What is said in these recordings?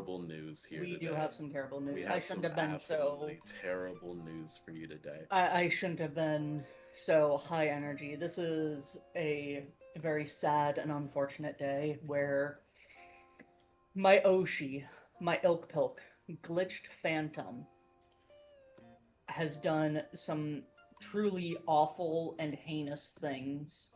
terrible news here We today. do have some terrible news. We I have shouldn't some have been so. absolutely terrible news for you today. I shouldn't have been so high energy. This is a very sad and unfortunate day where my Oshi, my Ilk Pilk, Glitched Phantom, has done some truly awful and heinous things.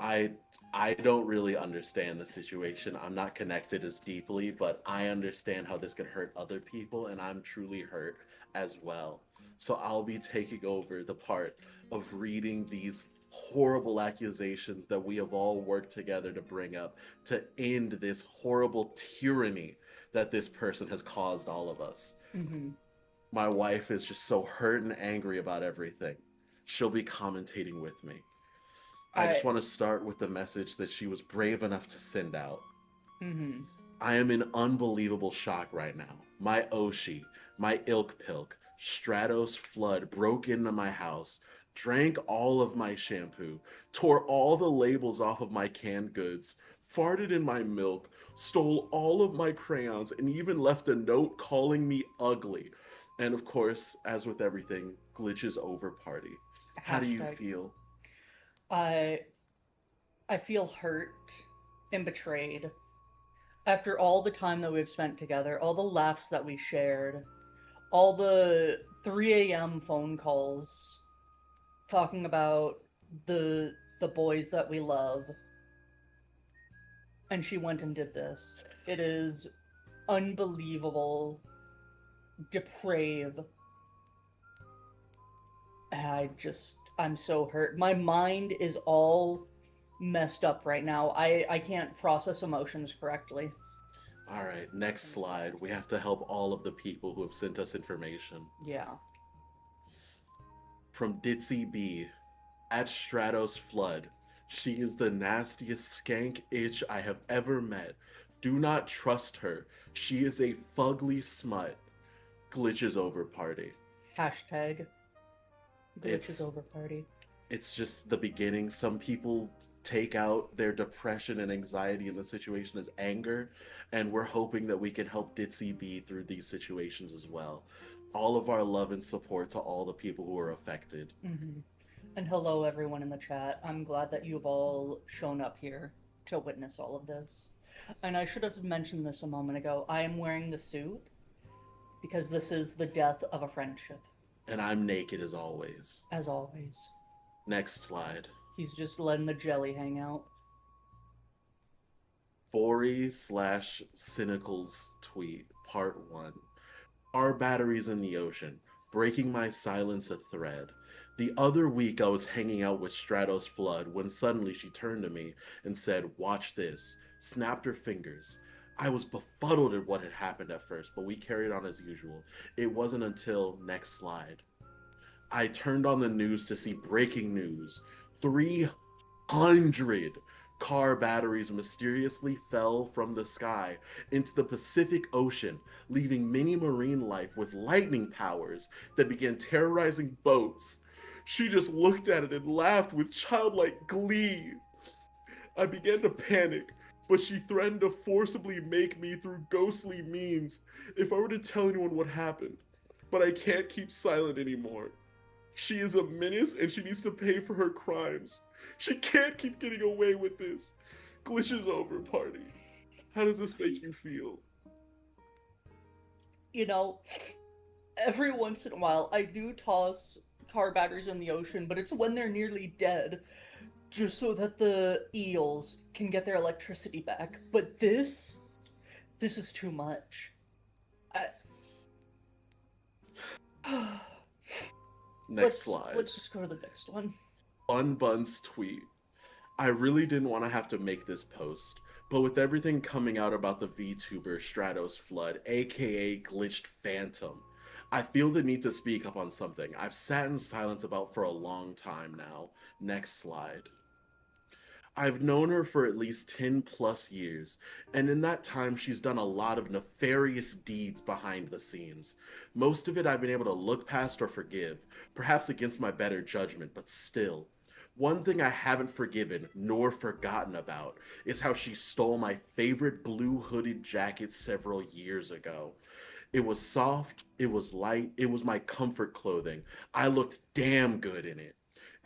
I I don't really understand the situation. I'm not connected as deeply, but I understand how this could hurt other people, and I'm truly hurt as well. So I'll be taking over the part of reading these horrible accusations that we have all worked together to bring up to end this horrible tyranny that this person has caused all of us. Mm-hmm. My wife is just so hurt and angry about everything. She'll be commentating with me. I just I. want to start with the message that she was brave enough to send out. Mm-hmm. I am in unbelievable shock right now. My Oshi, my Ilk Pilk, Stratos Flood broke into my house, drank all of my shampoo, tore all the labels off of my canned goods, farted in my milk, stole all of my crayons, and even left a note calling me ugly. And of course, as with everything, glitches over party. How do you Hashtag. feel? I. I feel hurt and betrayed after all the time that we've spent together, all the laughs that we shared, all the 3 a.m. phone calls talking about the boys that we love, and she went and did this. It is unbelievable, depraved. I'm so hurt. My mind is all messed up right now. I can't process emotions correctly. All right, next slide. We have to help all of the people who have sent us information. Yeah. From Ditzy B, at Stratos Flood. She is the nastiest skank itch I have ever met. Do not trust her. She is a fugly smut. Glitches over party. Hashtag glitches It's over party. it's just the beginning. Some people take out their depression and anxiety in the situation as anger, and we're hoping that we can help Ditzy B through these situations as well. All of our love and support to all the people who are affected. Mm-hmm. And hello, everyone in the chat. I'm glad that you've all shown up here to witness all of this. And I should have mentioned this a moment ago. I am wearing the suit because this is the death of a friendship, And I'm naked as always. as always. Next slide. He's just letting the jelly hang out. Bori slash Cynical's tweet, part one. Our batteries in the ocean, breaking my silence a thread. The other week I was hanging out with Stratos Flood when suddenly she turned to me and said, "Watch this," snapped her fingers. I was befuddled at what had happened at first, but we carried on as usual. It wasn't until next slide. I turned on the news to see breaking news. 300 car batteries mysteriously fell from the sky into the Pacific Ocean, leaving many marine life with lightning powers that began terrorizing boats. She just looked at it and laughed with childlike glee. I began to panic, but she threatened to forcibly make me through ghostly means if I were to tell anyone what happened. But I can't keep silent anymore. She is a menace and she needs to pay for her crimes. She can't keep getting away with this. Glitches over, party. How does this make you feel? You know, every once in a while, I do toss car batteries in the ocean, but it's when they're nearly dead, just so that the eels can get their electricity back. But this is too much. I... Next slide. Let's just go to the next one. Bun Bun's tweet. I really didn't want to have to make this post, but with everything coming out about the VTuber Stratos Flood, aka Glitched Phantom, I feel the need to speak up on something I've sat in silence about for a long time now. Next slide. I've known her for at least 10 plus years, and in that time she's done a lot of nefarious deeds behind the scenes. Most of it I've been able to look past or forgive, perhaps against my better judgment, but still. One thing I haven't forgiven nor forgotten about is how she stole my favorite blue hooded jacket several years ago. It was soft, it was light, it was my comfort clothing. I looked damn good in it.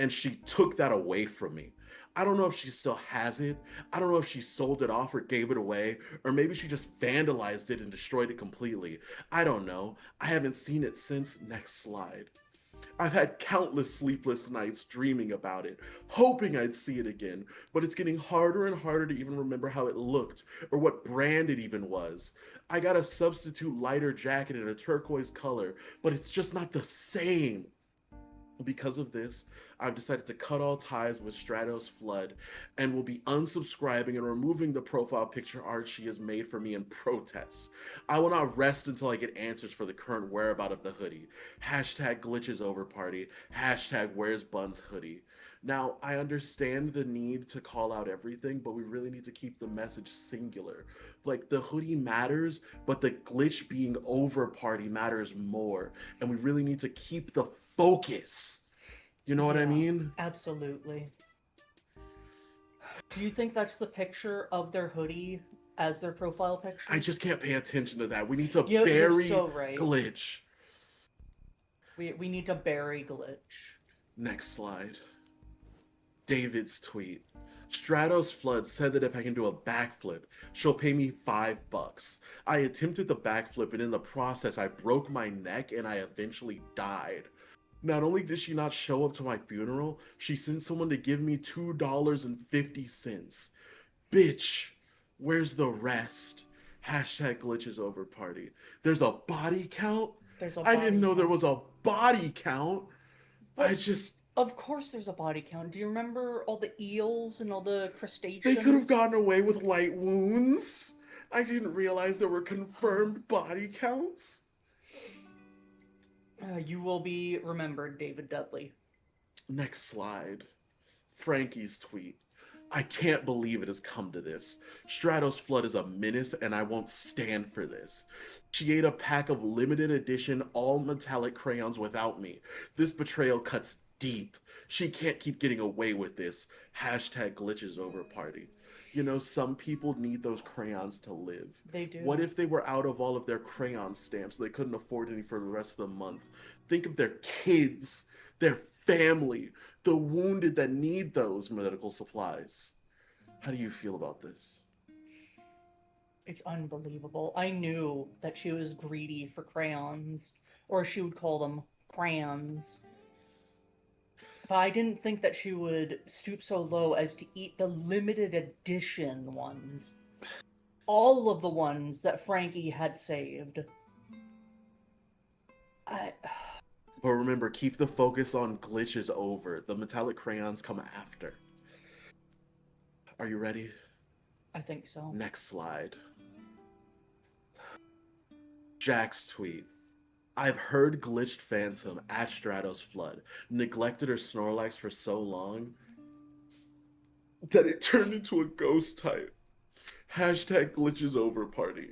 And she took that away from me. I don't know if she still has it. I don't know if she sold it off or gave it away, or maybe she just vandalized it and destroyed it completely. I don't know. I haven't seen it since. Next slide. I've had countless sleepless nights dreaming about it, hoping I'd see it again, but it's getting harder and harder to even remember how it looked or what brand it even was. I got a substitute lighter jacket in a turquoise color, but it's just not the same. Because of this, I've decided to cut all ties with Stratos Flood and will be unsubscribing and removing the profile picture art she has made for me in protest. I will not rest until I get answers for the current whereabout of the hoodie. Hashtag glitches over party. Hashtag where's Bun's hoodie. Now, I understand the need to call out everything, but we really need to keep the message singular. Like, the hoodie matters, but the glitch being over party matters more. And we really need to keep the focus. You know what I Yeah, mean? absolutely. Do you think that's the picture of their hoodie as their profile picture? I just can't pay attention to that. We need to You're bury so right. glitch. We need to bury glitch. Next slide. David's tweet. Stratos Flood said that if I can do a backflip, she'll pay me $5. I attempted the backflip, and in the process, I broke my neck and I eventually died. Not only did she not show up to my funeral, she sent someone to give me $2.50. Bitch, where's the rest? Hashtag glitches over party. There's a body count? There's a I didn't body know there count. was a body count. What? I just. Of course there's a body count. Do you remember all the eels and all the crustaceans? They could have gotten away with light wounds. I didn't realize there were confirmed body counts. You will be remembered, David Dudley. Next slide. Frankie's tweet. I can't believe it has come to this. Stratos Flood is a menace, and I won't stand for this. She ate a pack of limited edition all metallic crayons without me. This betrayal cuts deep. She can't keep getting away with this. Hashtag glitches over party. You know, some people need those crayons to live. They do. What if they were out of all of their crayon stamps? They couldn't afford any for the rest of the month. Think of their kids, their family, the wounded that need those medical supplies. How do you feel about this? It's unbelievable. I knew that she was greedy for crayons, or she would call them crayons. But I didn't think that she would stoop so low as to eat the limited edition ones. All of the ones that Frankie had saved. But remember, keep the focus on glitches over. The metallic crayons come after. Are you ready? I think so. Next slide. Jack's tweet. I've heard GlitchedPhantom at Stratos Flood neglected her Snorlax for so long that it turned into a ghost type. Hashtag glitches over party.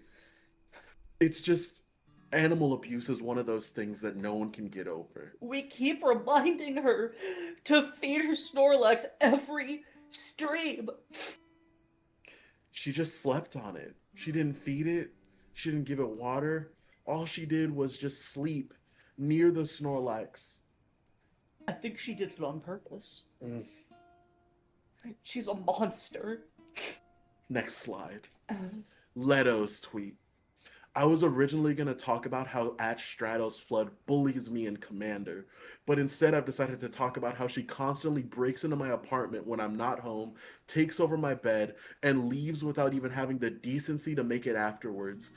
It's just, animal abuse is one of those things that no one can get over. We keep reminding her to feed her Snorlax every stream. She just slept on it. She didn't feed it. She didn't give it water. All she did was just sleep near the Snorlax. I think she did it on purpose. Mm. She's a monster. Next slide. Leto's tweet. I was originally going to talk about how at Stratos Flood bullies me in Commander, but instead I've decided to talk about how she constantly breaks into my apartment when I'm not home, takes over my bed, and leaves without even having the decency to make it afterwards.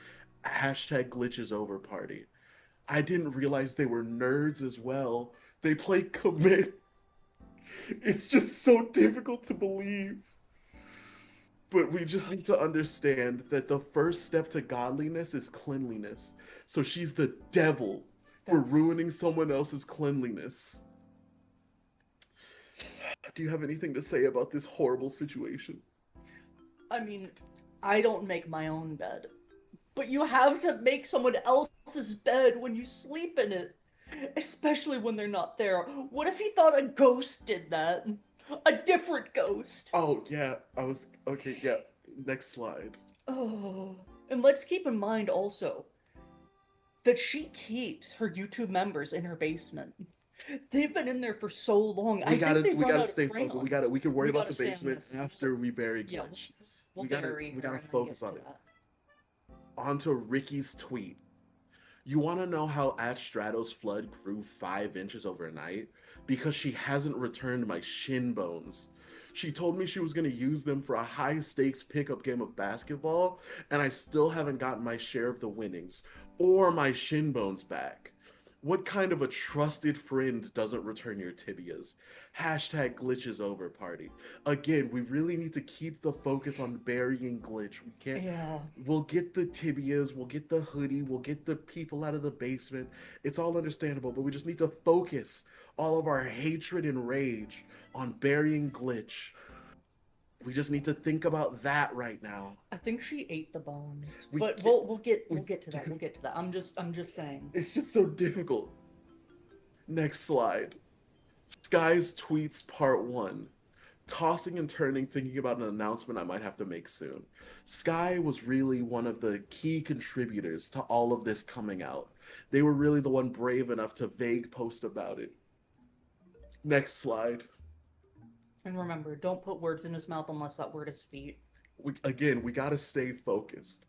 Hashtag glitches over party. I didn't realize they were nerds as well. They play commit. It's just so difficult to believe. But we just need to understand that the first step to godliness is cleanliness. So she's the devil for ruining someone else's cleanliness. Do you have anything to say about this horrible situation? I mean, I don't make my own bed. But you have to make someone else's bed when you sleep in it. Especially when they're not there. What if he thought a ghost did that? A different ghost. Oh yeah, I was okay. Yeah, next slide. Oh, and let's keep in mind also that she keeps her YouTube members in her basement. They've been in there for so long. I think they've We run gotta out of stay focused. crayons. We can worry We about gotta the stay on basement this. after we bury Yeah, Glitch. we'll bury We her gotta and then focus get on to it. that. On to Ricky's tweet. You want to know how at Stratos Flood grew 5 inches overnight? Because she hasn't returned my shin bones. She told me she was going to use them for a high stakes pickup game of basketball, and I still haven't gotten my share of the winnings or my shin bones back. What kind of a trusted friend doesn't return your tibias? Hashtag glitches over party. Again, we really need to keep the focus on burying Glitch. We can't. Yeah, We'll get the tibias, we'll get the hoodie, we'll get the people out of the basement. It's all understandable, but we just need to focus all of our hatred and rage on burying Glitch. We just need to think about that right now. I think she ate the bones, We but can't. we'll get to that. We'll get to that. I'm just saying. It's just so difficult. Next slide. Sky's tweets part one. Tossing and turning, thinking about an announcement I might have to make soon. Sky was really one of the key contributors to all of this coming out. They were really the one brave enough to vague post about it. Next slide. And remember, don't put words in his mouth unless that word is feet. We gotta stay focused.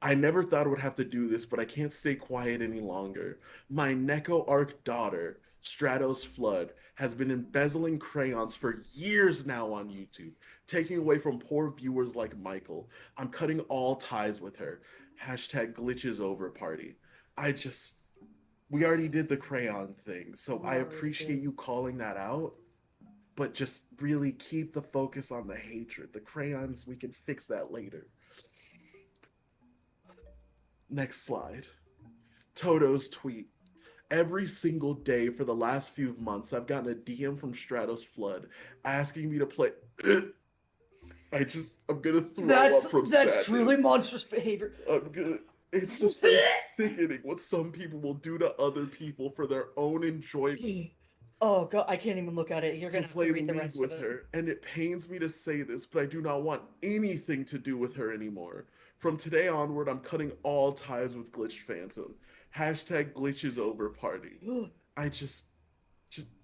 I never thought I would have to do this, but I can't stay quiet any longer. My Neko Arc daughter, Stratos Flood, has been embezzling crayons for years now on YouTube, taking away from poor viewers like Michael. I'm cutting all ties with her. Hashtag glitches over party. I just. We already did the crayon thing, so We I already appreciate did. you calling that out, but just really keep the focus on the hatred. The crayons, we can fix that later. Next slide. Toto's tweet. Every single day for the last few months, I've gotten a DM from Stratos Flood asking me to play. I'm gonna throw up from That's truly sadness. monstrous behavior. I'm gonna. It's just so sickening what some people will do to other people for their own enjoyment Oh god, I can't even look at it. You're to gonna have to play read the League rest of with it. her. And it pains me to say this, but I do not want anything to do with her anymore. From today onward, I'm cutting all ties with GlitchedPhantom. Hashtag glitches over party. I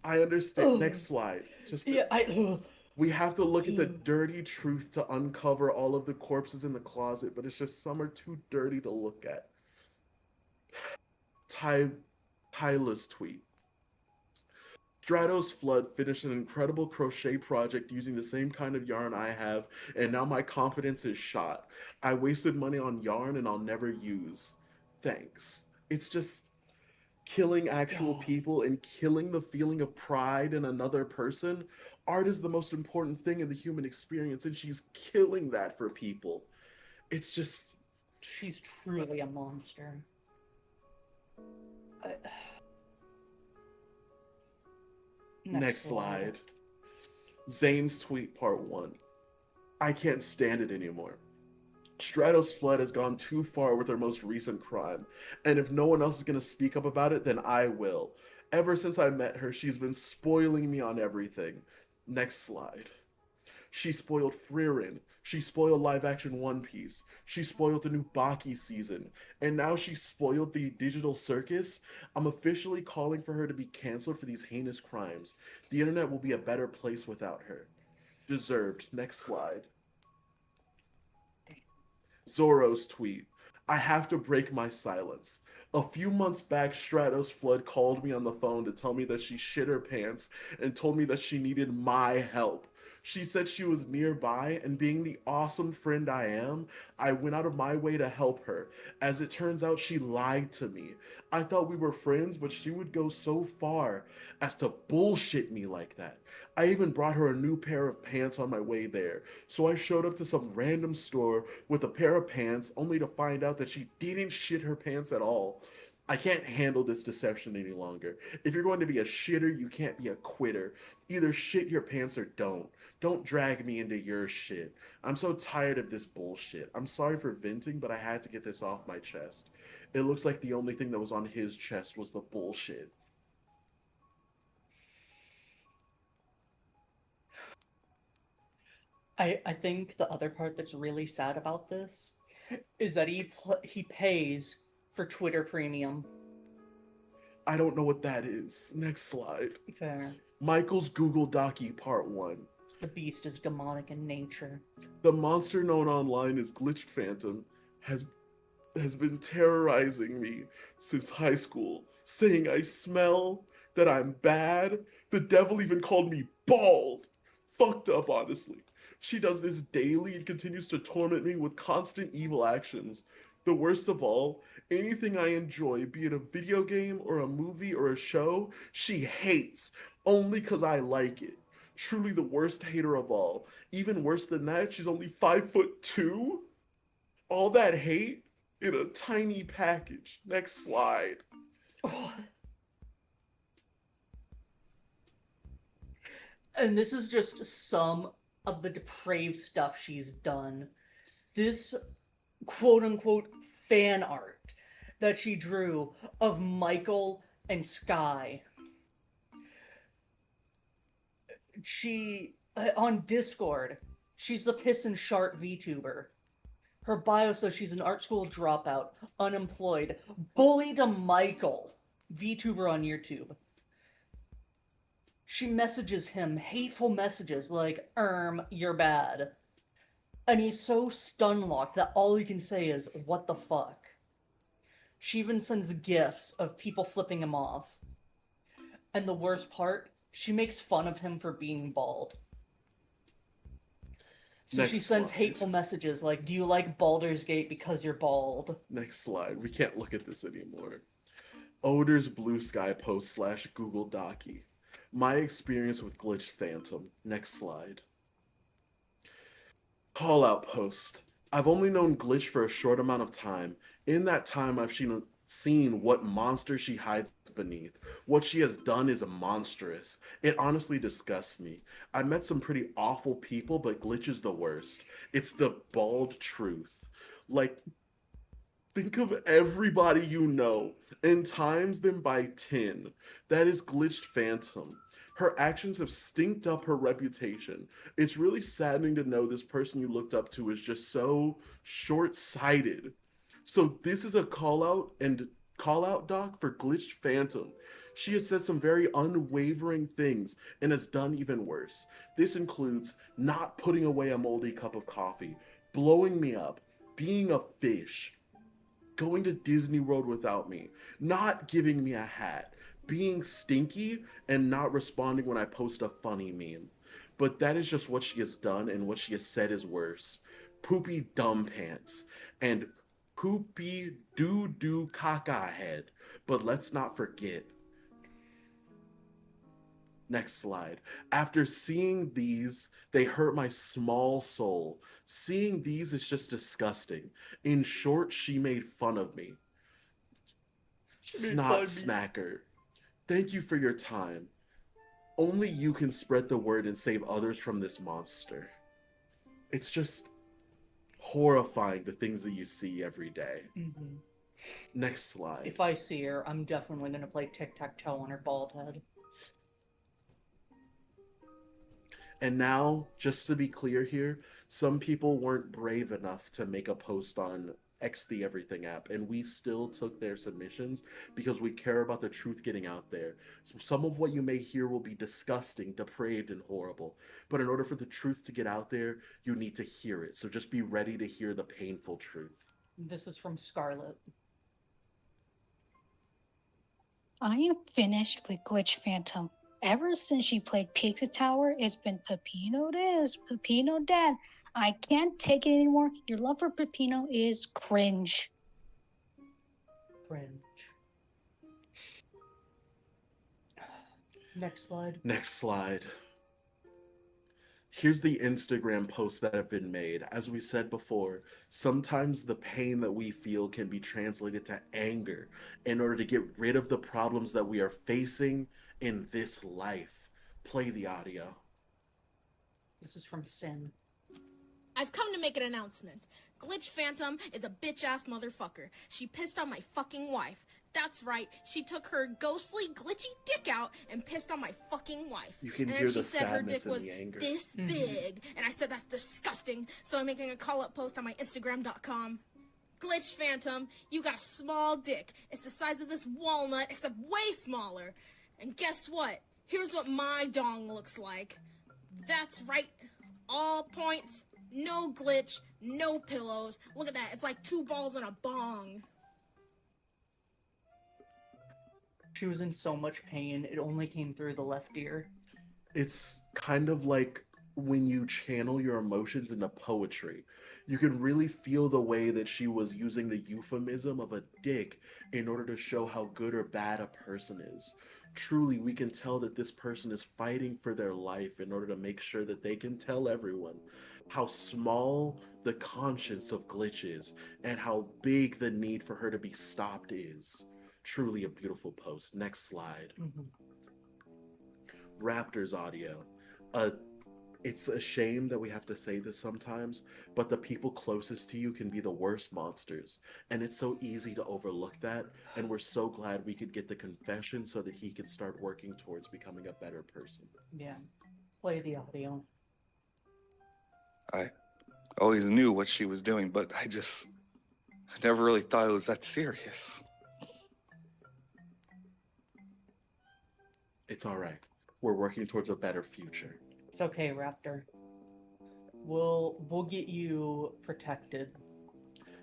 I understand. Next slide. Yeah, We have to look at the dirty truth to uncover all of the corpses in the closet, but it's just some are too dirty to look at. Ty, Tyler's tweet. Stratos Flood finished an incredible crochet project using the same kind of yarn I have, and now my confidence is shot. I wasted money on yarn and I'll never use. Thanks. It's just killing actual God. people and killing the feeling of pride in another person. Art is the most important thing in the human experience, and she's killing that for people. It's just. She's truly a monster. I... Next slide. Zane's tweet part one. I can't stand it anymore. Stratos Flood has gone too far with her most recent crime, and if no one else is going to speak up about it, then I will. Ever since I met her, she's been spoiling me on everything. Next slide. She spoiled Frieren. She spoiled live action One Piece. She spoiled the new Baki season. And now she spoiled the digital circus. I'm officially calling for her to be canceled for these heinous crimes. The internet will be a better place without her. Deserved. Next slide. Zorro's tweet. I have to break my silence. A few months back, Stratos Flood called me on the phone to tell me that she shit her pants and told me that she needed my help. She said she was nearby, and being the awesome friend I am, I went out of my way to help her. As it turns out, she lied to me. I thought we were friends, but she would go so far as to bullshit me like that. I even brought her a new pair of pants on my way there. So I showed up to some random store with a pair of pants only to find out that she didn't shit her pants at all. I can't handle this deception any longer. If you're going to be a shitter, you can't be a quitter. Either shit your pants or don't. Don't drag me into your shit. I'm so tired of this bullshit. I'm sorry for venting, but I had to get this off my chest. It looks like the only thing that was on his chest was the bullshit. I think the other part that's really sad about this is that he pays for Twitter Premium. I don't know what that is. Next slide. Fair. Michael's Google Docky Part 1. The beast is demonic in nature. The monster known online as GlitchedPhantom has has been terrorizing me since high school, saying I smell, that I'm bad. The devil even called me bald. Fucked up, honestly. She does this daily and continues to torment me with constant evil actions. The worst of all, anything I enjoy, be it a video game or a movie or a show, she hates only because I like it. Truly the worst hater of all. Even worse than that, she's only 5'2". All that hate in a tiny package. Next slide. And this is just some of the depraved stuff she's done. This quote unquote fan art that she drew of Michael and Sky. She, on Discord, she's the piss and shart VTuber. Her bio says she's an art school dropout, unemployed, bully to Michael, VTuber on YouTube. She messages him hateful messages like, you're bad. And he's so stun-locked that all he can say is, what the fuck? She even sends gifs of people flipping him off. And the worst part, she makes fun of him for being bald. So Next she sends slide. hateful messages like, do you like Baldur's Gate because you're bald? Next slide. We can't look at this anymore. Odor's Blue Sky Post / Google Docky. My experience with GlitchedPhantom. Next slide. Callout post. I've only known Glitch for a short amount of time. In that time, I've seen what monster she hides beneath. What she has done is monstrous. It honestly disgusts me. I met some pretty awful people, but Glitch is the worst. It's the bald truth. Like, think of everybody you know and times them by 10. That is GlitchedPhantom. Her actions have stinked up her reputation. It's really saddening to know this person you looked up to is just so short-sighted. So this is a call out doc for GlitchedPhantom. She has said some very unwavering things and has done even worse. This includes not putting away a moldy cup of coffee, blowing me up, being a fish, going to Disney World without me, not giving me a hat, being stinky, and not responding when I post a funny meme. But that is just what she has done, and what she has said is worse. Poopy dumb pants and poopy doo doo caca head. But let's not forget. Next slide. After seeing these, they hurt my small soul. Seeing these is just disgusting. In short, she made fun of me. Snot snacker. Thank you for your time. Only you can spread the word and save others from this monster. It's just horrifying, the things that you see every day. Mm-hmm. Next slide. If I see her, I'm definitely gonna play tic-tac-toe on her bald head. And now, just to be clear here, some people weren't brave enough to make a post on X the Everything app, and we still took their submissions because we care about the truth getting out there. So some of what you may hear will be disgusting, depraved, and horrible. But in order for the truth to get out there, you need to hear it. So just be ready to hear the painful truth. This is from Scarlett. I am finished with GlitchedPhantom. Ever since she played Pizza Tower, it's been Pepino this, Pepino that. I can't take it anymore. Your love for Pepino is cringe. Cringe. Next slide. Next slide. Here's the Instagram posts that have been made. As we said before, sometimes the pain that we feel can be translated to anger in order to get rid of the problems that we are facing in this life. Play the audio. This is from Sin. I've come to make an announcement. GlitchedPhantom is a bitch-ass motherfucker. She pissed on my fucking wife. That's right, she took her ghostly, glitchy dick out and pissed on my fucking wife. You can and hear then she the said her dick sadness and was the anger. this big. And I said that's disgusting, so I'm making a call-up post on my Instagram.com. GlitchedPhantom, you got a small dick. It's the size of this walnut, except way smaller. And guess what? Here's what my dong looks like. That's right. All points, no glitch, no pillows. Look at that. It's like 2 balls and a bong. She was in so much pain, it only came through the left ear. It's kind of like when you channel your emotions into poetry. You can really feel the way that she was using the euphemism of a dick in order to show how good or bad a person is. Truly, we can tell that this person is fighting for their life in order to make sure that they can tell everyone how small the conscience of Glitch is and how big the need for her to be stopped is. Truly a beautiful post. Next slide. Raptors audio. It's a shame that we have to say this sometimes, but the people closest to you can be the worst monsters. And it's so easy to overlook that. And we're so glad we could get the confession so that he can start working towards becoming a better person. Yeah. Play the audio. I always knew what she was doing, but I never really thought it was that serious. It's all right. We're working towards a better future. It's okay, Raptor. We'll get you protected.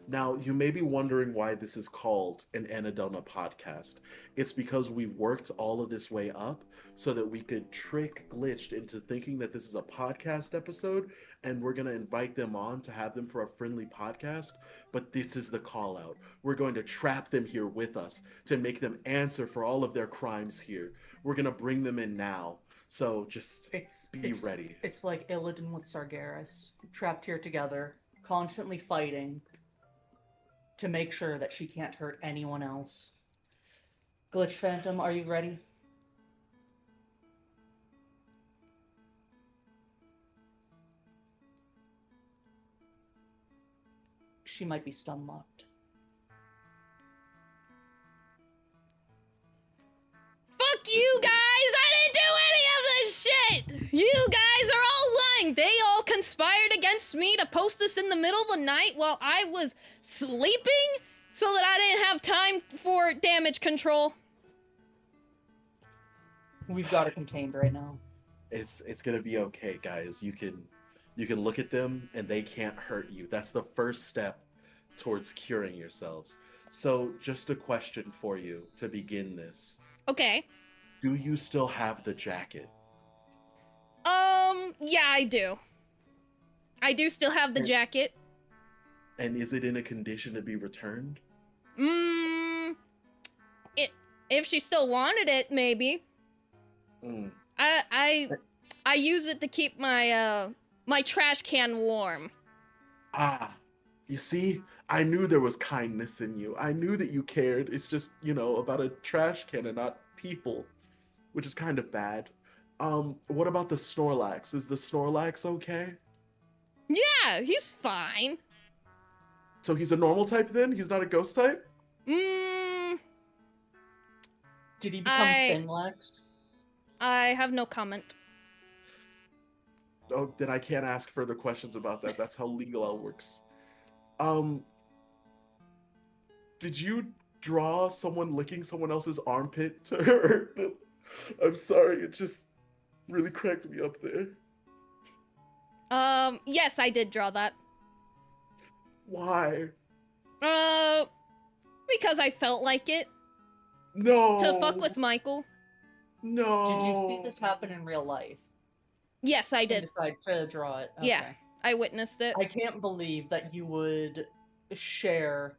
Now, you may be wondering why this is called an Anadona podcast. It's because we've worked all of this way up so that we could trick Glitched into thinking that this is a podcast episode, and we're going to invite them on to have them for a friendly podcast. But this is the call out. We're going to trap them here with us to make them answer for all of their crimes here. We're going to bring them in now. So just be ready. It's like Illidan with Sargeras, trapped here together, constantly fighting to make sure that she can't hurt anyone else. GlitchedPhantom, are you ready? She might be stun locked. Fuck you guys! I didn't do any of this shit! You guys are all lying! They all conspired against me to post this in the middle of the night while I was sleeping so that I didn't have time for damage control. We've got her contained right now. It's gonna be okay, guys. You can look at them and they can't hurt you. That's the first step towards curing yourselves. So just a question for you to begin this. Okay. Do you still have the jacket? Yeah, I do. I do still have the jacket. And is it in a condition to be returned? If she still wanted it, maybe. I use it to keep my my trash can warm. Ah, you see, I knew there was kindness in you. I knew that you cared. It's just, about a trash can and not people, which is kind of bad. What about the Snorlax? Is the Snorlax okay? Yeah, he's fine. So he's a normal type then? He's not a ghost type? Did he become Finlax? I have no comment. Oh, then I can't ask further questions about that. That's how Legal L works. Did you draw someone licking someone else's armpit to hurt them? I'm sorry, it just really cracked me up there. Yes, I did draw that. Why? Because I felt like it. No. To fuck with Michael. No. Did you see this happen in real life? Yes, I did. Decide to draw it. Okay. Yeah, I witnessed it. I can't believe that you would share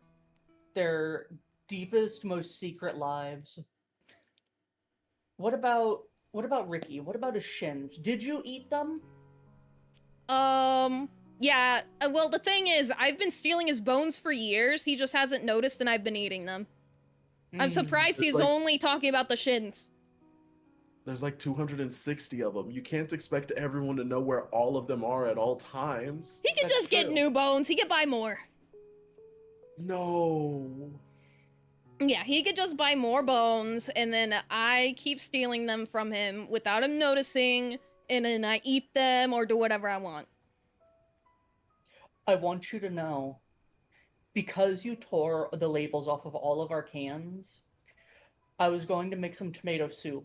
their deepest, most secret lives. What about Ricky? What about his shins? Did you eat them? Yeah. Well, the thing is, I've been stealing his bones for years. He just hasn't noticed, and I've been eating them. I'm surprised he's only talking about the shins. There's like 260 of them. You can't expect everyone to know where all of them are at all times. He could just get new bones. He could buy more. No. Yeah, he could just buy more bones, and then I keep stealing them from him without him noticing, and then I eat them or do whatever I want. I want you to know, because you tore the labels off of all of our cans, I was going to make some tomato soup.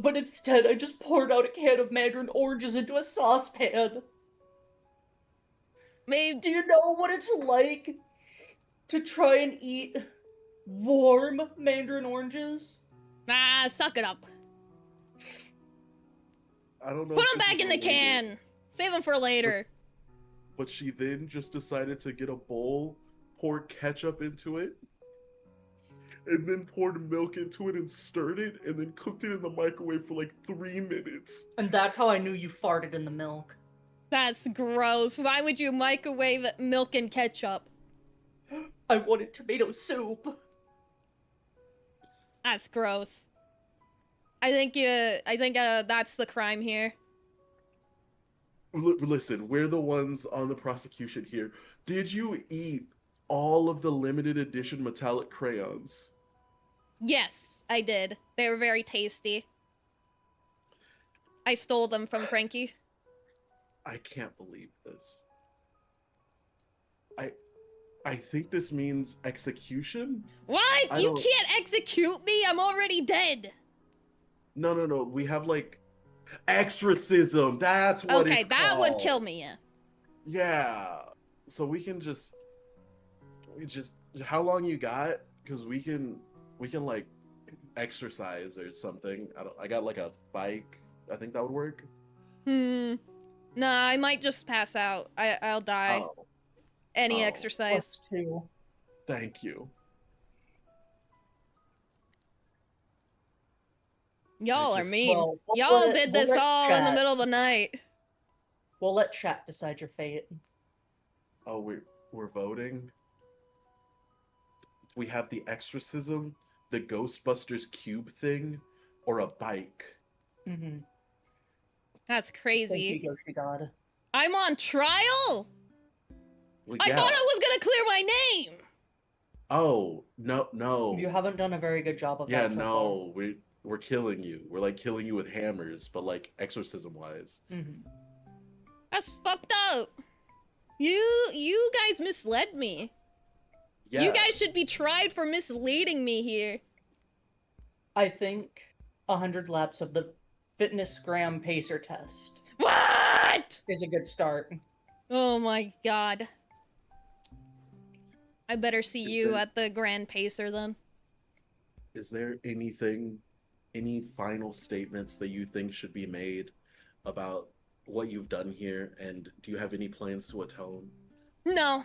But instead, I just poured out a can of mandarin oranges into a saucepan. Maybe. Do you know what it's like to try and eat warm mandarin oranges? Ah, suck it up. I don't know. Put if them this back is in the related, can. Save them for later. But she then just decided to get a bowl, poured ketchup into it, and then poured milk into it and stirred it, and then cooked it in the microwave for like 3 minutes. And that's how I knew you farted in the milk. That's gross. Why would you microwave milk and ketchup? I wanted tomato soup. That's gross. I think that's the crime here. Listen, we're the ones on the prosecution here. Did you eat all of the limited edition metallic crayons? Yes, I did. They were very tasty. I stole them from Frankie. I can't believe this. I think this means execution? What? I You don't- can't execute me? I'm already dead. No. We have like exorcism. That's what Okay, it's that would called. kill me, yeah. Yeah. So we just how long you got? Because we can like exercise or something. I got like a bike. I think that would work. Nah, I might just pass out. I'll die. Oh, Any Oh. exercise. +2. thank you. Y'all I are just- mean. Well, we'll Y'all let- did we'll this let all in the chat- middle of the night. We'll let chat decide your fate. Oh, we're voting. We have the exorcism, the Ghostbusters cube thing, or a bike. Mm-hmm. That's Thank crazy. you, Yoshi God. I'm on trial? Well, I yeah. thought I was gonna clear my name. Oh no. You haven't done a very good job of Yeah, that so no. We're killing you. We're like killing you with hammers, but like exorcism wise. far. Mm-hmm. That's fucked up. You guys misled me. Yeah. You guys should be tried for misleading me here. I think 100 laps of the fitness gram pacer test What? is a good start. Oh my god. I better see Is you there- at the Grand Pacer then. Is there any final statements that you think should be made about what you've done here, and do you have any plans to atone? No.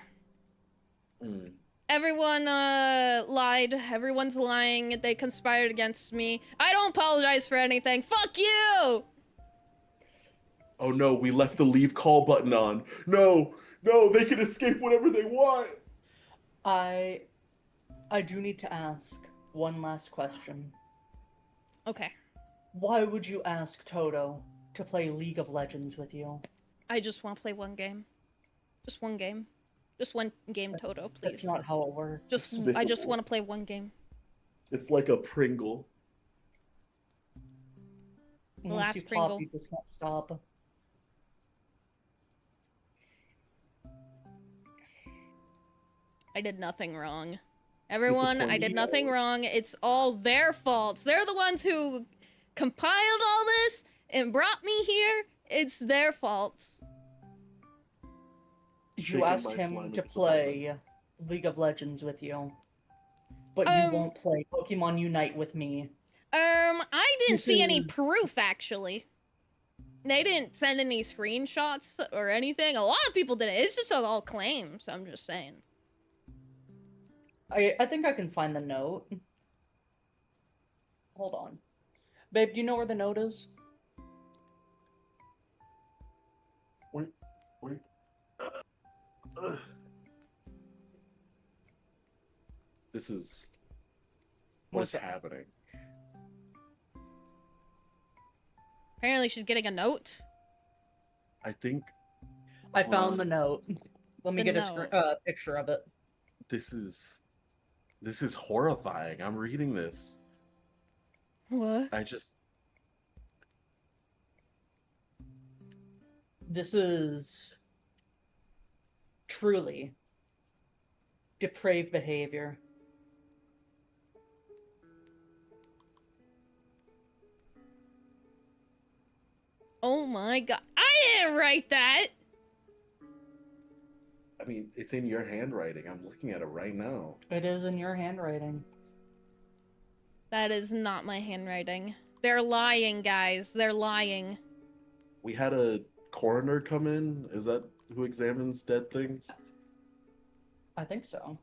Mm. Everyone lied. Everyone's lying. They conspired against me. I don't apologize for anything. Fuck you! Oh no, we left the leave call button on. No, they can escape whenever they want. I do need to ask one last question. Okay. Why would you ask Toto to play League of Legends with you? I just want to play one game. Just one game. Just one game, Toto, please. That's not how it works. I just want to play one game. It's like a Pringle. Once last you pop, Pringle. you just can't stop. I did nothing wrong. Everyone, I did Disappointing. nothing wrong. It's all their faults. They're the ones who compiled all this and brought me here. It's their faults. Shaking You asked my him slimy to disappointment. play League of Legends with you, but you won't play Pokemon Unite with me. I didn't This see any is- proof, actually. They didn't send any screenshots or anything. A lot of people did it. It's just all claims, I'm just saying. I think I can find the note. Hold on. Babe, do you know where the note is? Wait. This is what What's is that? happening. Apparently she's getting a note. I think I Hold found on. the note. Let me The get a note. picture of it. This is horrifying. I'm reading this. What? I just This is truly depraved behavior. Oh my god. I didn't write that! I mean, it's in your handwriting. I'm looking at it right now. It is in your handwriting. That is not my handwriting. They're lying, guys. They're lying. We had a coroner come in. Is that who examines dead things? I think so.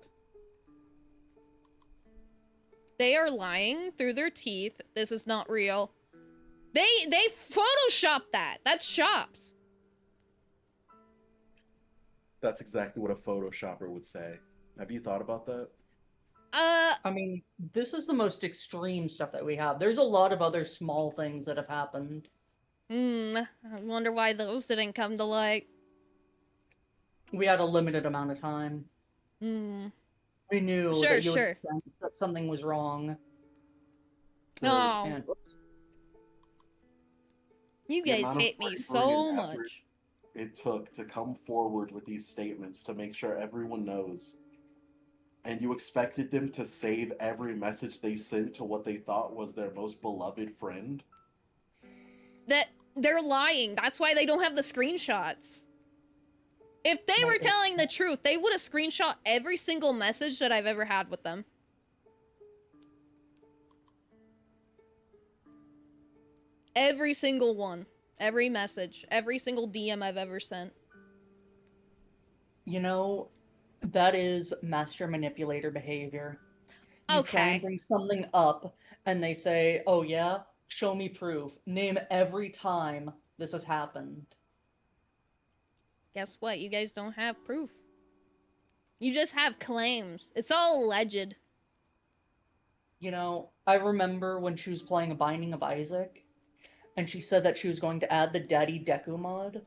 They are lying through their teeth. This is not real. They photoshopped that. That's shopped. That's exactly what a photoshopper would say. Have you thought about that? I mean, this is the most extreme stuff that we have. There's a lot of other small things that have happened. I wonder why those didn't come to light. We had a limited amount of time. We knew Sure, that you sure. would sense that something was wrong. No. And You The guys amount of hate me bravery so and effort much. it took to come forward with these statements to make sure everyone knows. And you expected them to save every message they sent to what they thought was their most beloved friend? That they're lying. That's why they don't have the screenshots. If they were telling the truth, they would have screenshot every single message that I've ever had with them. Every single one. Every message. Every single DM I've ever sent. you know, that is master manipulator behavior. You try and Okay. bring something up, and they say, "Oh yeah, show me proof. Name every time this has happened." Guess what? You guys don't have proof. You just have claims. It's all alleged. You know, I remember when she was playing A Binding of Isaac, and she said that she was going to add the Daddy Deku mod.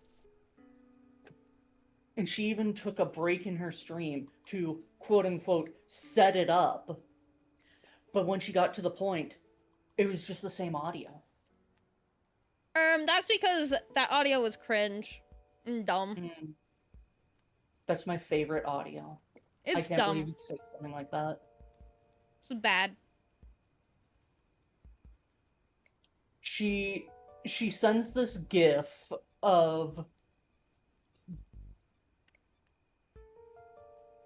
And she even took a break in her stream to quote unquote set it up. But when she got to the point, it was just the same audio. That's because that audio was cringe and dumb. That's my favorite audio. It's I can't dumb. believe you say something like that. It's bad. She sends this gif of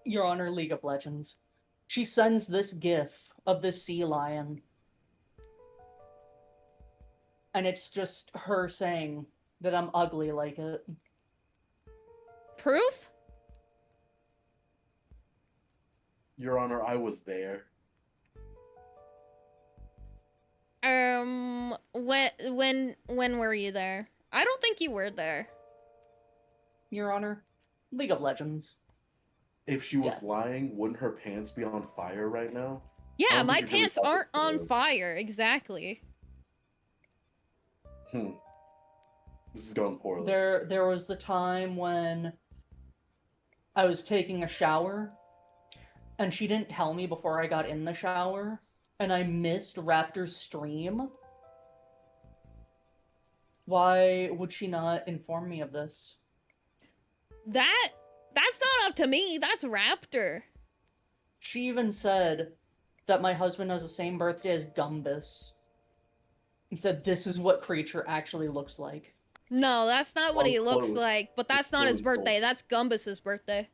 Your Honor, League of Legends. She sends this gif of this sea lion. And it's just her saying that I'm ugly like it. Proof? Your Honor, I was there. When were you there? I don't think you were there. Your Honor, League of Legends. If she was Yeah. lying, wouldn't her pants be on fire right now? Yeah, don't my think you're really pants talking aren't to on them. fire. Exactly. This is going poorly. There was the time when I was taking a shower, and she didn't tell me before I got in the shower, and I missed Raptor's stream. Why would she not inform me of this? That's not up to me. That's Raptor. She even said that my husband has the same birthday as Gumbus. And said this is what Creature actually looks like. No, that's not what Well, he looks close. like, but that's not his close, so- birthday. That's Gumbus's birthday.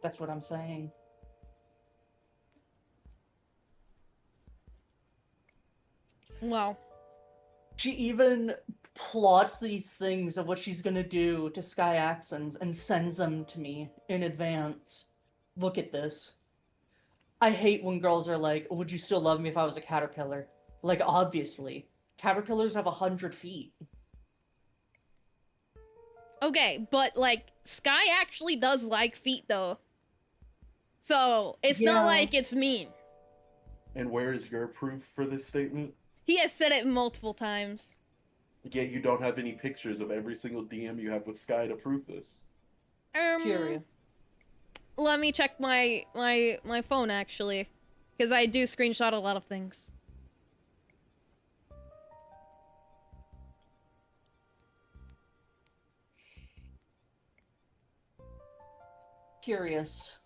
That's what I'm saying. Well, She even plots these things of what she's gonna do to Sky Axons and sends them to me in advance. Look at this. I hate when girls are like, would you still love me if I was a caterpillar? Like, obviously. Caterpillars have 100 feet. okay, but like Sky actually does like feet though. So, it's Yeah. not like it's mean. And where is your proof for this statement? He has said it multiple times. Yet you don't have any pictures of every single DM you have with Sky to prove this. Curious. Let me check my phone actually, because I do screenshot a lot of things. Curious.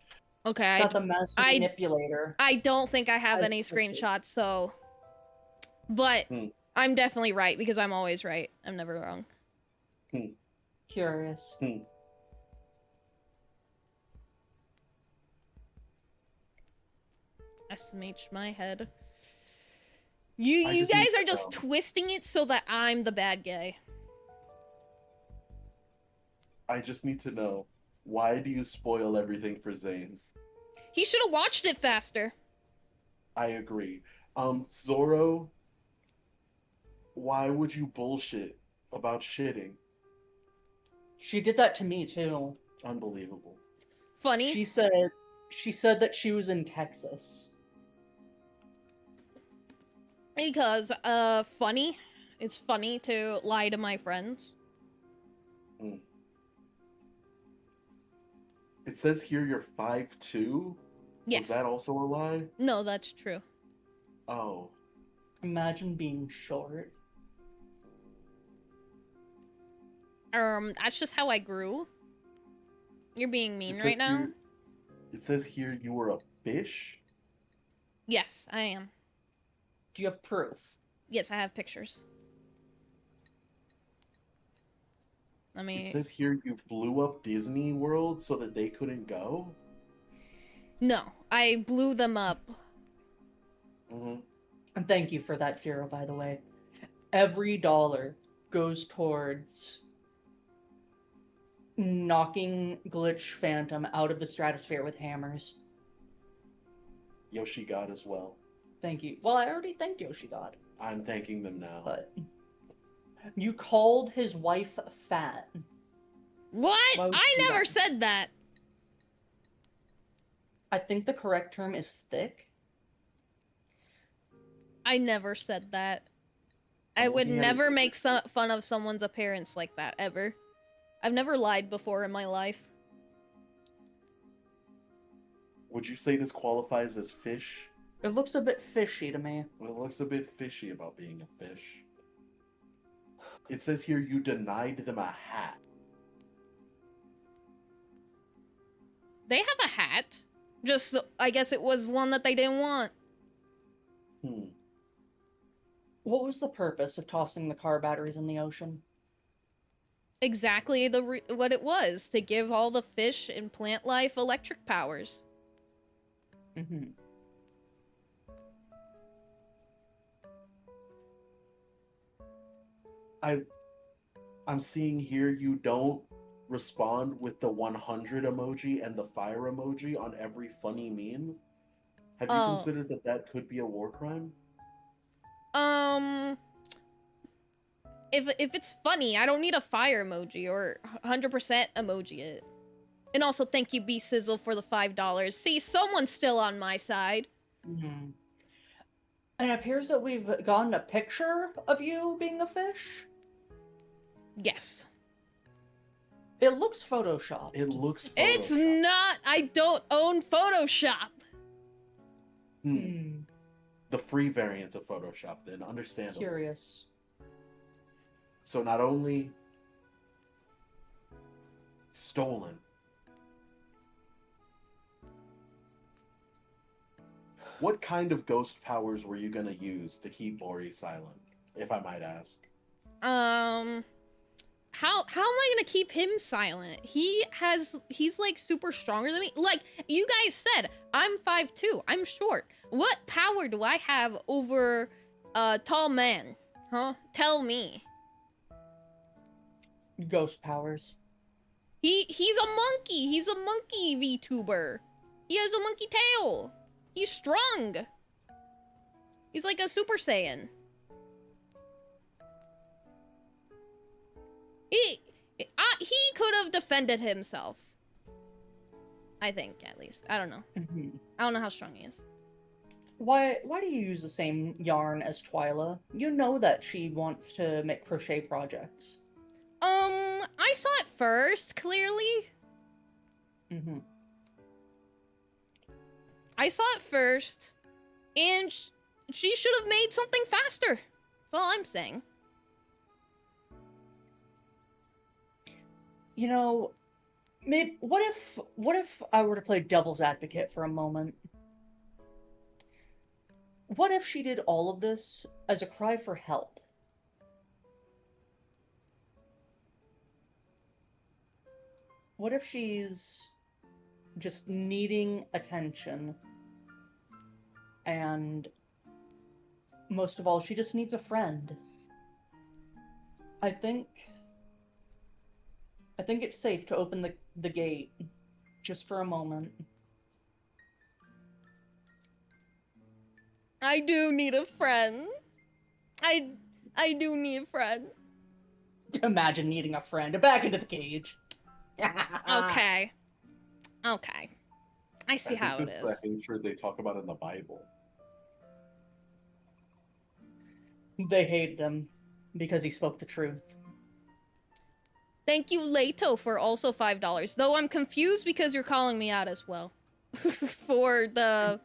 Okay, Got the master manipulator. I don't think I have As any pictures. screenshots, so. But Hmm. I'm definitely right because I'm always right. I'm never wrong. Curious. SMH my head. You just guys need are to just know. twisting it so that I'm the bad guy. I just need to know, why do you spoil everything for Zane? He should have watched it faster. I agree. Zorro, why would you bullshit about shitting? She did that to me too. Unbelievable. Funny. She said that she was in Texas. Because, funny. It's funny to lie to my friends. It says here you're 5'2". Yes. Is that also a lie? No, that's true. Oh. Imagine being short. That's just how I grew. You're being mean It says right now. here- It says here you were a fish? Yes, I am. Do you have proof? Yes, I have pictures. Let me. It says here you blew up Disney World so that they couldn't go? No, I blew them up. Mm-hmm. And thank you for that, Zero, by the way. Every dollar goes towards knocking GlitchedPhantom out of the stratosphere with hammers. Yoshi God as well. Thank you. Well, I already thanked Yoshi God, I'm thanking them now. but you called his wife fat. What? Why would I you do never that? said that. I think the correct term is thick. I never said that. I I'm would looking at never it. make fun of someone's appearance like that, ever. I've never lied before in my life. Would you say this qualifies as fish? It looks a bit fishy to me. Well, it looks a bit fishy about being a fish. It says here you denied them a hat. They have a hat. Just, I guess it was one that they didn't want. What was the purpose of tossing the car batteries in the ocean? Exactly what it was, to give all the fish and plant life electric powers. Mm-hmm. I'm seeing here you don't respond with the 100 emoji and the fire emoji on every funny meme. Have you Oh. considered that that could be a war crime? If it's funny, I don't need a fire emoji or 100% emoji it. And also, thank you, B Sizzle, for the $5. See, someone's still on my side. Mm-hmm. And it appears that we've gotten a picture of you being a fish. Yes. It looks photoshopped. It looks It's Photoshopped. not. I don't own Photoshop. The free variant of Photoshop, then. Understandable. Curious. So not only stolen, what kind of ghost powers were you gonna use to keep Ori silent, if I might ask? How am I gonna keep him silent? He's like super stronger than me. Like you guys said, I'm 5'2". I'm short. What power do I have over a tall man? Huh? Tell me. Ghost powers. He's a monkey. He's a monkey VTuber. He has a monkey tail. He's strong. He's like a Super Saiyan. He could have defended himself. I think, at least. I don't know. Mm-hmm. I don't know how strong he is. Why do you use the same yarn as Twyla? You know that she wants to make crochet projects. I saw it first, clearly. Mm-hmm. I saw it first, and she should have made something faster. That's all I'm saying. You know, maybe what if I were to play devil's advocate for a moment? What if she did all of this as a cry for help? What if she's just needing attention, and most of all, she just needs a friend? I think it's safe to open the gate just for a moment. I do need a friend. I do need a friend. Imagine needing a friend. Back into the cage. Okay. Okay. I see how it This is. is the hatred they talk about in the Bible. They hated him because he spoke the truth. Thank you, Leto, for also $5. Though I'm confused because you're calling me out as well. for the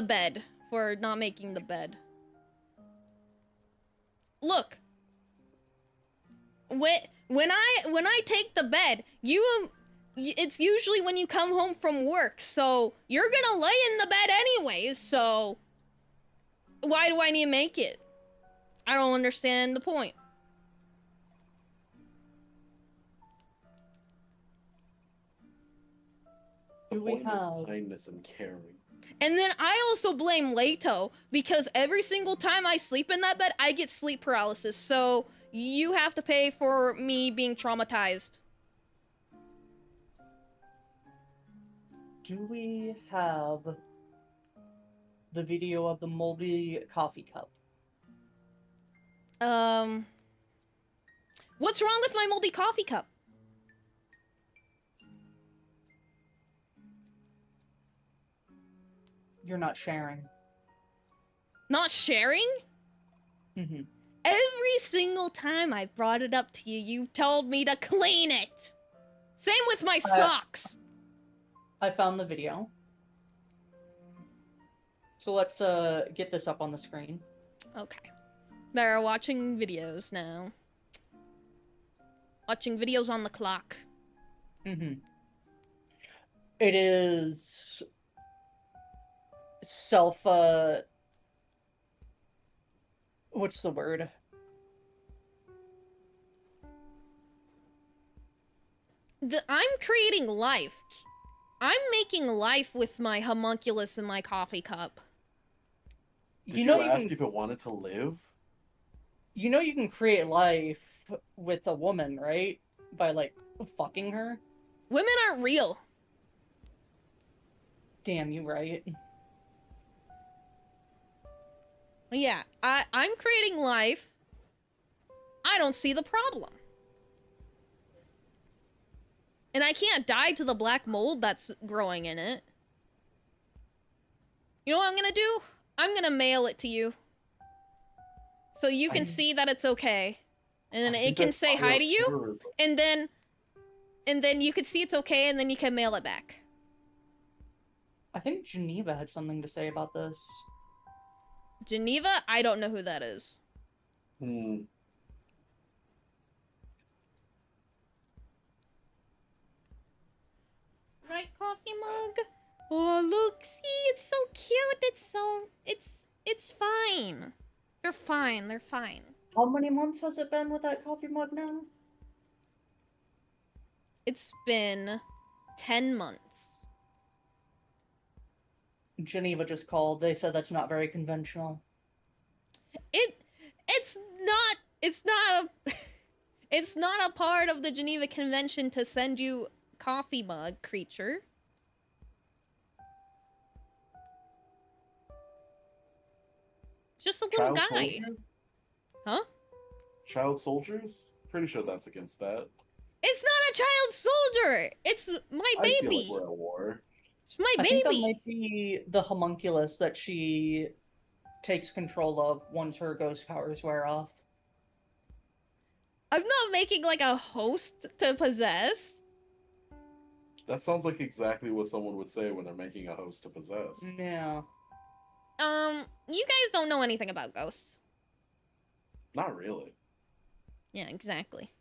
bed. For not making the bed. Look. When I take the bed, it's usually when you come home from work, so you're gonna lay in the bed anyways, so why do I need to make it? I don't understand the point. Do we have kindness and caring? And then I also blame Leto, because every single time I sleep in that bed, I get sleep paralysis, so you have to pay for me being traumatized. Do we have the video of the moldy coffee cup? What's wrong with my moldy coffee cup? You're not sharing. Not sharing? Mm-hmm. Every single time I brought it up to you, you told me to clean it. Same with my socks. I found the video. So let's get this up on the screen. Okay. They're watching videos now. Watching videos on the clock. Mm-hmm. It is self what's the word? I'm creating life. I'm making life with my homunculus and my coffee cup. Did You know ask can, if it wanted to live? You know you can create life with a woman, right? By like fucking her? Women aren't real. Damn you right. Yeah, I'm creating life. I don't see the problem. And I can't die to the black mold that's growing in it. You know what I'm gonna do? I'm gonna mail it to you. So you can see that it's okay. And then it can say hi to you. And then you can see it's okay, and then you can mail it back. I think Geneva had something to say about this. Geneva? I don't know who that is. Hmm. Right, coffee mug? Oh, look, see, it's so cute. It's fine. They're fine, they're fine. How many months has it been with that coffee mug now? It's been 10 months. Geneva just called. They said that's not very conventional. It's not a part of the Geneva Convention to send you coffee mug, creature. Just a little Child guy. soldier? Huh? Child soldiers? Pretty sure that's against that. It's not a child soldier! It's my I feel baby! like we're at war. She's my I think that baby. might be the homunculus that she takes control of once her ghost powers wear off. I'm not making like a host to possess. That sounds like exactly what someone would say when they're making a host to possess. Yeah. You guys don't know anything about ghosts. Not really. Yeah, exactly.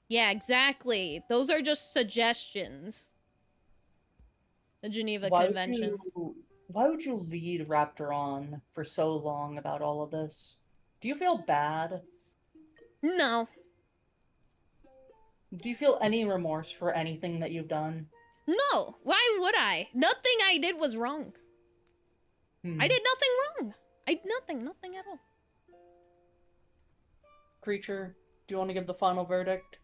Yeah, exactly. Those are just suggestions. The Geneva Convention. Why would you lead Raptor on for so long about all of this? Do you feel bad? No. Do you feel any remorse for anything that you've done? No. Why would I? Nothing I did was wrong. I did nothing wrong. I did nothing at all. Creature, do you want to give the final verdict?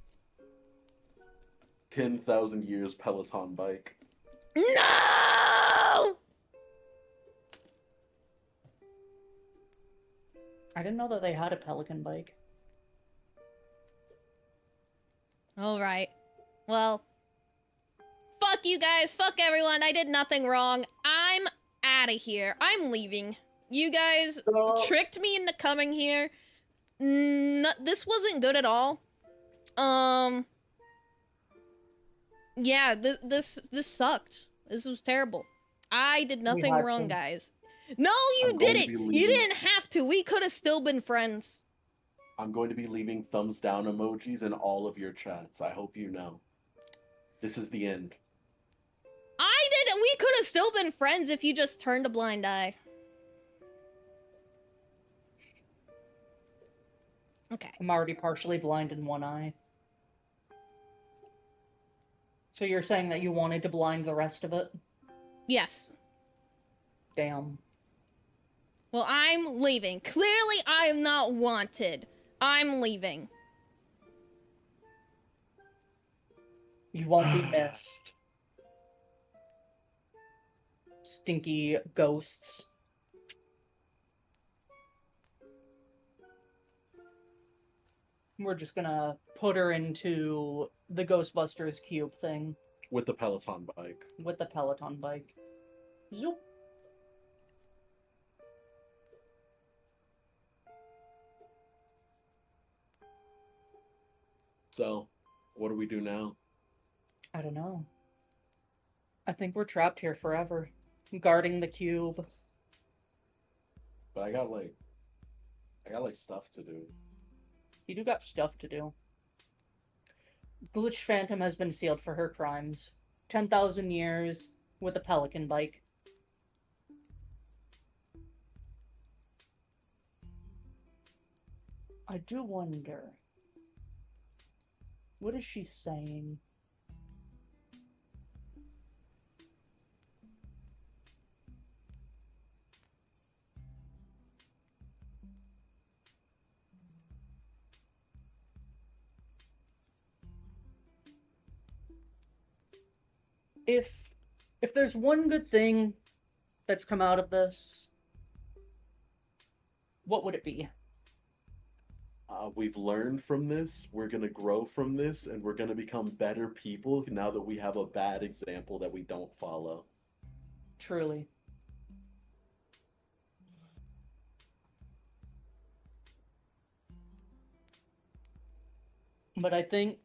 10,000 years Peloton bike. No! I didn't know that they had a pelican bike. Alright. Well. Fuck you guys. Fuck everyone. I did nothing wrong. I'm out of here. I'm leaving. You guys tricked me into coming here. This wasn't good at all. Yeah, this sucked. This was terrible. I did nothing wrong, guys. No, you didn't. You didn't have to. We could have still been friends. I'm going to be leaving thumbs down emojis in all of your chats. I hope you know. This is the end. We could have still been friends if you just turned a blind eye. Okay. I'm already partially blind in one eye. So you're saying that you wanted to blind the rest of it? Yes. Damn. Well, I'm leaving. Clearly, I am not wanted. I'm leaving. You won't be missed. Stinky ghosts. We're just gonna put her into the Ghostbusters cube thing. With the Peloton bike. With the Peloton bike. Zoop. So, what do we do now? I don't know. I think we're trapped here forever, guarding the cube. But I got like stuff to do. You do got stuff to do. GlitchedPhantom has been sealed for her crimes. 10,000 years with a pelican bike. I do wonder. What is she saying? If there's one good thing that's come out of this, what would it be? We've learned from this, we're going to grow from this, and we're going to become better people now that we have a bad example that we don't follow. Truly. But I think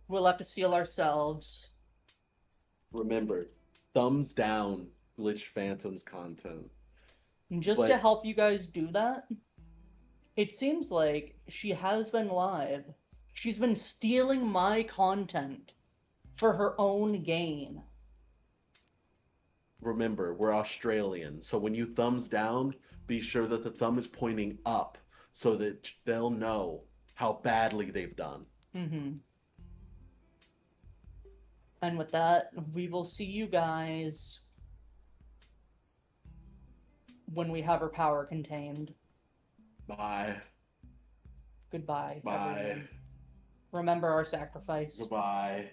we'll have to seal ourselves. Remember, thumbs down GlitchedPhantom's content. And just to help you guys do that, it seems like she has been live. She's been stealing my content for her own gain. Remember, we're Australian, so when you thumbs down, be sure that the thumb is pointing up so that they'll know how badly they've done. Mm-hmm. And with that, we will see you guys when we have her power contained. Bye. Goodbye. Bye. Everyone. Remember our sacrifice. Goodbye.